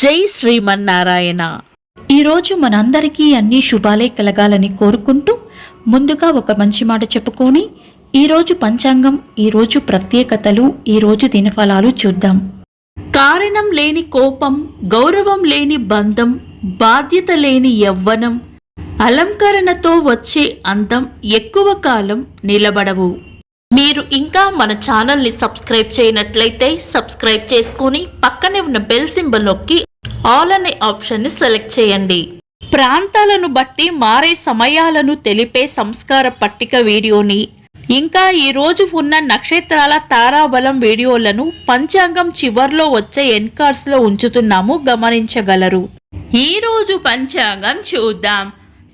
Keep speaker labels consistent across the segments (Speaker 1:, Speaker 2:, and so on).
Speaker 1: జై శ్రీమన్నారాయణ.
Speaker 2: ఈరోజు మనందరికీ అన్ని శుభాలే కలగాలని కోరుకుంటూ ముందుగా ఒక మంచి మాట చెప్పుకొని ఈరోజు పంచాంగం, ఈరోజు ప్రత్యేకతలు, ఈరోజు దినఫలాలు చూద్దాం.
Speaker 1: కారణం లేని కోపం, గౌరవం లేని బంధం, బాధ్యత లేని యవ్వనం, అలంకరణతో వచ్చే అందం ఎక్కువ కాలం నిలబడవు. మీరు ఇంకా మన ఛానల్ని సబ్స్క్రైబ్ చేయనట్లయితే సబ్స్క్రైబ్ చేసుకొని పక్కనే ఉన్న బెల్ సింబల్ నొక్కి ఆల్ అనే ఆప్షన్ని సెలెక్ట్ చేయండి. ప్రాంతాలను బట్టి మారే సమయాలను తెలిపే సంస్కార పట్టిక వీడియోని, ఇంకా ఈ రోజు ఉన్న నక్షత్రాల తారాబలం వీడియోలను పంచాంగం చివర్లో వచ్చే ఎన్కార్స్ లో ఉంచుతున్నాము, గమనించగలరు. ఈ రోజు పంచాంగం చూద్దాం.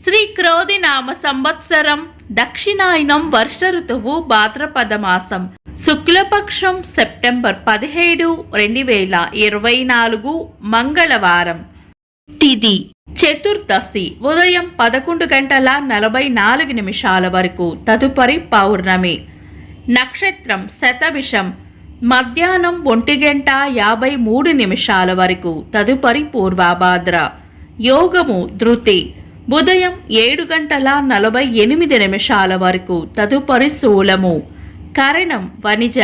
Speaker 1: శ్రీ క్రోధి నామ సంవత్సరం, దక్షిణాయనం, వర్ష ఋతువు, భాద్రపద మాసం, శుక్లపక్షం, సెప్టెంబర్ 17, 2024 మంగళవారం. తిథి చతుర్దశి ఉదయం 11:44 వరకు, తదుపరి పౌర్ణమి. నక్షత్రం శతభిషం మధ్యాహ్నం 1:53 వరకు, తదుపరి పూర్వభాద్ర. యోగము ధృతి ఉదయం 7:48 వరకు, తదుపరి శూలము. కరణం వనిజ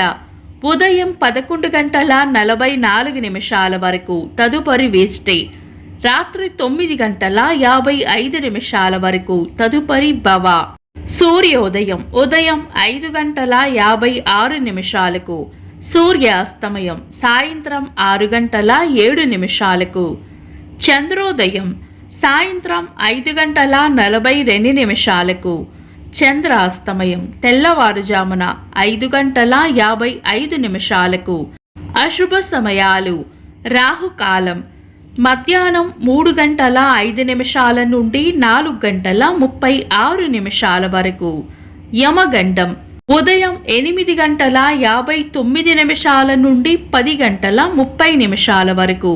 Speaker 1: ఉదయం 11:44 వరకు, తదుపరి వేష్టి. రాత్రి 9:55 వరకు, తదుపరి భవ. సూర్యోదయం ఉదయం 5:56, సూర్యాస్తమయం సాయంత్రం 6:07. చంద్రోదయం సాయంత్రం 5:42, చంద్రాస్తమయం తెల్లవారుజామున 5:55. అశుభ సమయాలు రాహుకాలం మధ్యాహ్నం 3:05 నుండి 4:36 వరకు, యమగండం ఉదయం 8:59 నుండి 10:30 వరకు,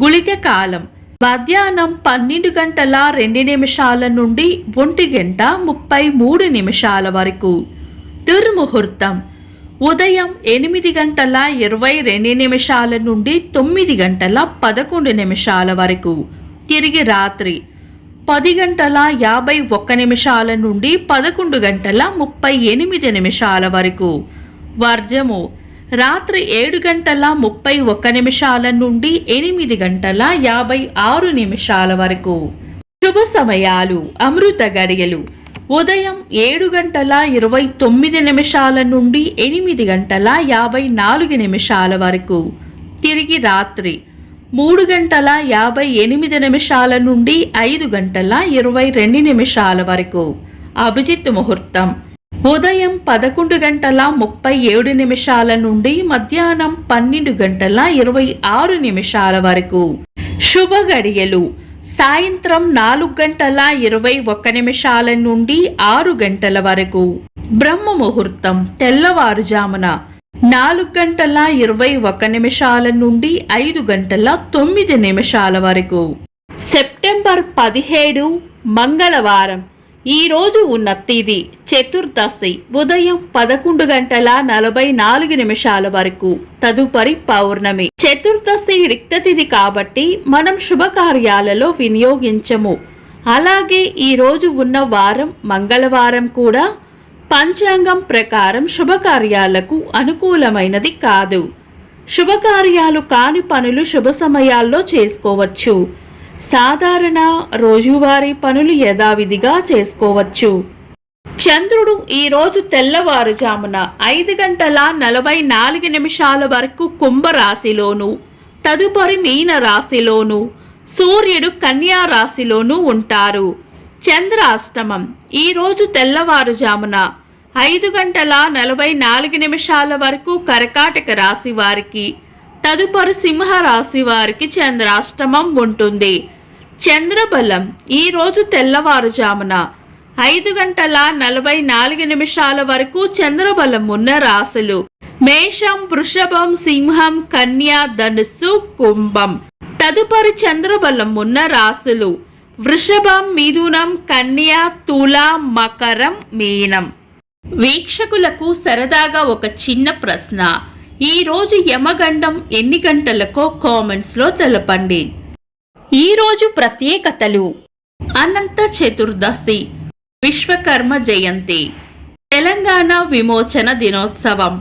Speaker 1: గుళిక కాలం మధ్యాహ్నం 12:02 నుండి 1:33 వరకు, దుర్ముహూర్తం ఉదయం 8:22 నుండి 9:11 వరకు, తిరిగి రాత్రి 10:51 నుండి 11:38 వరకు, వర్జము రాత్రి 7:31 నుండి 8:56 వరకు. శుభ సమయాలు అమృత గడియలు ఉదయం 7:29 నుండి 8:54 వరకు, తిరిగి రాత్రి 3:58 నుండి 5:22 వరకు. అభిజిత్ ముహూర్తం ఉదయం 11:37 నుండి మధ్యాహ్నం 12:26 వరకు. శుభ గడియలు సాయంత్రం 4:21 నుండి 6 గంటల వరకు. బ్రహ్మ ముహూర్తం తెల్లవారుజామున 4:21 నుండి 5:09 వరకు. సెప్టెంబర్ 17 మంగళవారం. ఈ రోజు ఉన్న తిథి చతుర్దశి ఉదయం 11:44 వరకు, తదుపరి పౌర్ణమి. చతుర్దశి రిక్త తిథి కాబట్టి మనం శుభకార్యాలలో వినియోగించము. అలాగే ఈ రోజు ఉన్న వారం మంగళవారం కూడా పంచాంగం ప్రకారం శుభకార్యాలకు అనుకూలమైనది కాదు. శుభకార్యాలు కాని పనులు శుభ సమయాల్లో చేసుకోవచ్చు. సాధారణ రోజువారీ పనులు యథావిధిగా చేసుకోవచ్చు. చంద్రుడు ఈ రోజు తెల్లవారుజామున 5:44 వరకు కుంభరాశిలోను, తదుపరి మీన రాశిలోను, సూర్యుడు కన్యా రాశిలోను ఉంటారు. చంద్రాష్టమం ఈ రోజు తెల్లవారుజామున 5:44 వరకు కర్కాటక రాశి వారికి, తదుపరి సింహ రాశి వారికి చంద్రాష్టమం ఉంటుంది. చంద్రబలం ఈ రోజు తెల్లవారుజామున 5:44 వరకు చంద్రబలం ఉన్న రాశులు మేషం, వృషభం, సింహం, కన్యా, ధనుస్సు, కుంభం. తదుపరి చంద్రబలం ఉన్న రాశులు వృషభం, మిథునం, కన్యా, తుల, మకరం, మీనం. వీక్షకులకు సరదాగా ఒక చిన్న ప్రశ్న. ఈ రోజు యమగండం ఎన్ని గంటలకో కామెంట్స్లో తెలపండి. ఈ రోజు ప్రత్యేకతలు: అనంత చతుర్దశి, విశ్వకర్మ జయంతి, తెలంగాణ విమోచన దినోత్సవం,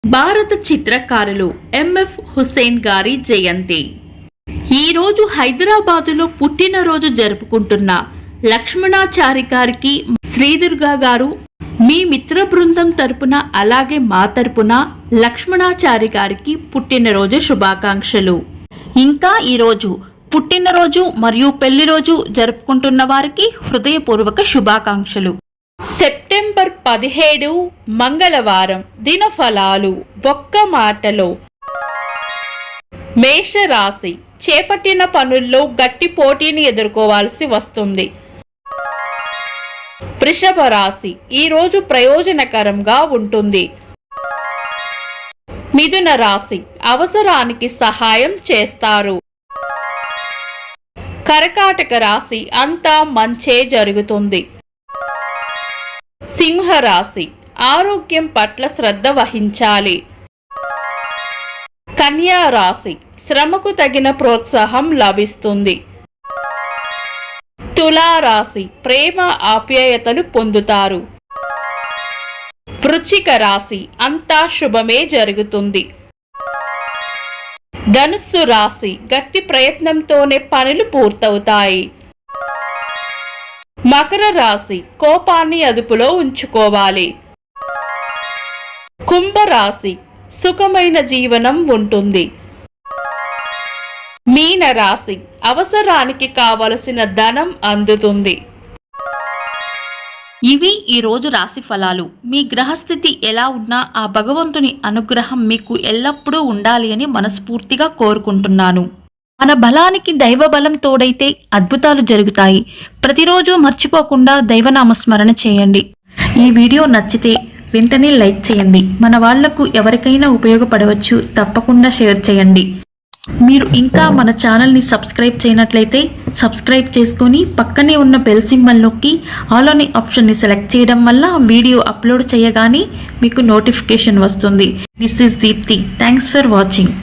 Speaker 1: భారత చిత్రకారులు ఎంఎఫ్ హుస్సేన్ గారి జయంతి. ఈరోజు హైదరాబాదులో పుట్టినరోజు జరుపుకుంటున్న లక్ష్మణాచారి గారికి శ్రీదుర్గా గారు మీ మిత్ర బృందం తరపున అలాగే మా తరపున లక్ష్మణాచారి గారికి పుట్టినరోజు శుభాకాంక్షలు. ఇంకా ఈరోజు పుట్టినరోజు మరియు పెళ్లిరోజు జరుపుకుంటున్న వారికి హృదయపూర్వక శుభాకాంక్షలు. సెప్టెంబర్ 17 మంగళవారం. దినఫలాలు ఒక్క మాటలో. మేషరాశి, చేపట్టిన పనుల్లో గట్టి పోటీని ఎదుర్కోవాల్సి వస్తుంది. వృషభ రాశి, ఈరోజు ప్రయోజనకరంగా ఉంటుంది. మిథున రాశి, అవసరానికి సహాయం చేస్తారు. కర్కాటక రాశి, అంతా మంచే జరుగుతుంది. సింహరాశి, ఆరోగ్యం పట్ల శ్రద్ధ వహించాలి. కన్యా రాశి, శ్రమకు తగిన ప్రోత్సాహం లభిస్తుంది. తులారాశి, ప్రేమ ఆప్యాయతలు పొందుతారు. వృశ్చిక రాశి, అంతా శుభమే జరుగుతుంది. ధనుస్సు రాశి, గట్టి ప్రయత్నంతోనే పనులు పూర్తవుతాయి. మకర రాశి, కోపాన్ని అదుపులో ఉంచుకోవాలి. కుంభరాశి, సుఖమైన జీవనం ఉంటుంది. మీన రాశి, అవసరానికి కావలసిన ధనం అందుతుంది.
Speaker 2: ఇవి ఈరోజు రాశి ఫలాలు. మీ గ్రహస్థితి ఎలా ఉన్నా ఆ భగవంతుని అనుగ్రహం మీకు ఎల్లప్పుడూ ఉండాలి అని మనస్ఫూర్తిగా కోరుకుంటున్నాను. మన బలానికి దైవ బలం తోడైతే అద్భుతాలు జరుగుతాయి. ప్రతిరోజు మర్చిపోకుండా దైవనామస్మరణ చేయండి. ఈ వీడియో నచ్చితే వెంటనే లైక్ చేయండి. మన వాళ్లకు ఎవరికైనా ఉపయోగపడవచ్చు. తప్పకుండా షేర్ చేయండి. మీరు ఇంకా మన ఛానల్ని సబ్స్క్రైబ్ చేయనట్లయితే సబ్స్క్రైబ్ చేసుకొని పక్కనే ఉన్న బెల్ సింబల్ నొక్కి ఆల్ అనే ఆప్షన్ని సెలెక్ట్ చేయడం వల్ల వీడియో అప్లోడ్ చేయగానే మీకు నోటిఫికేషన్ వస్తుంది. This is Deepti. Thanks for watching.